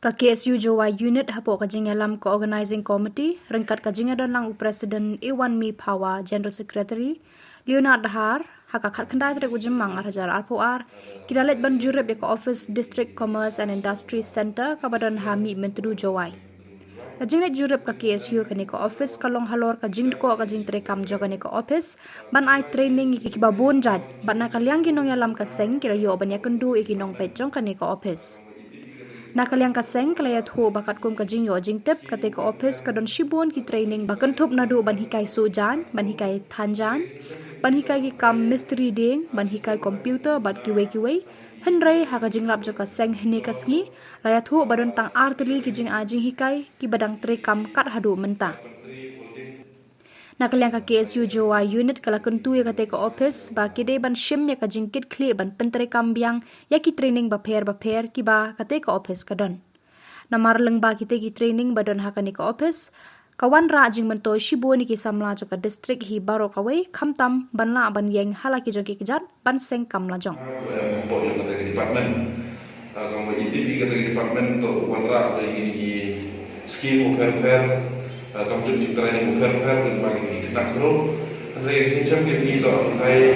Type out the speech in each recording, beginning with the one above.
Ka KSU Jawa Unit hapo kajing alam ko organizing committee rengkat kajing adon lang President Iwan Mi Pawa General Secretary Leonard Dahar haka khat khandai tre ujemang arhajar arpoar kidalet ban jurep ya ko Office District Commerce and Industry Center kabadon hami mentudu Jawai kajing net jurep ka KSU kani ko office kalong halor kajing ko kajing tre kam joga ni ko office ban ai training iki kibabon jat ban na kalyang ginong alam ka seng kira yo ban yakendu ikinong pejong kani ko office Nakaliang kaseng kalayat ho bakat kum kajing yo jing tip kate ko office kadon shibon ki training bakan thup nadu ban hikai sujan ban hikai thanjan ban hikai ki kam mystery ding ban hikai computer bat kiwe henrei ha kajing lap jo kaseng hne kasngi layat ho badon tang artli ki jing ajing hikai ki badang tre kam kat hadu menta Nakaliang ka KSU Jawa Unit kala kentu ya kate ko office ba kide ban shim ya ka jingkit kle ban pentre kambiang ya ki training ba pher ki ba kate ko office kadon. Namar leng ba kite ki training badon hakani ko office kawan ra jing mento shibo ni ki samla jo ka district hi baro kawai khamtam ban la ban yeng halaki jo ki kijat ban seng kamla jong. Untuk yang kata department kalau ITP kata department untuk wan ra ini ki skill fair kamu cuci training fair bagi kena kru, hari cincang ini tu hai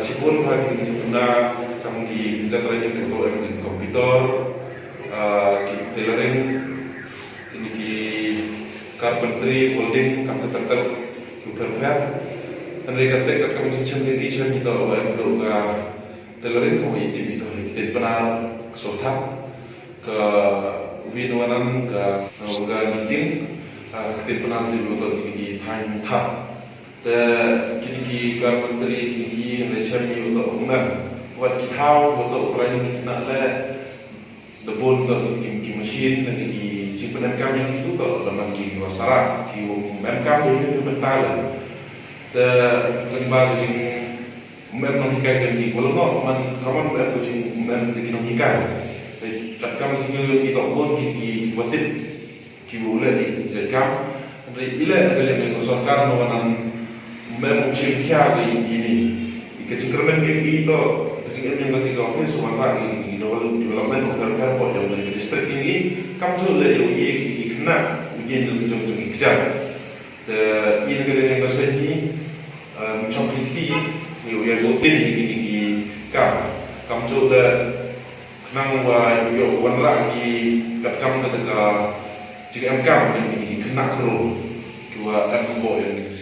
cipun hari ini cipuna kamu di training untuk komputer, tailoring, ini di carpentry, welding, kamu tetap fair. Hari kata kamu cincang ini cincang itu untuk tailoring kamu itu kita pernah sotak ke winuanan ke meeting. Kita pernah dilakukan di time tak, kini carpentry kini Malaysia ni untuk umum, buat kitau untuk training nak le, debun untuk di mesin dan di simpan kami itu untuk dalam di masyarakat, di umum kami ini mental, lembah di umum hikai di kolong, kawan berkucing umum di hikai, tak kami juga di debun di buatin. Kibulan di jagam, dari ilah negara yang besarkan orang memuncul kia ini, kecingkirman ini itu kecingkirman yang ketiga office warna ini development utara pun yang dari distrik ini kamu sudah yang ini kena ujian itu jom kejar. Ini negara yang besar ini mencapai yang rutin ini kamu sudah kena warna lagi kamu ketika jika engkau yang kena keruh, dua dan yang di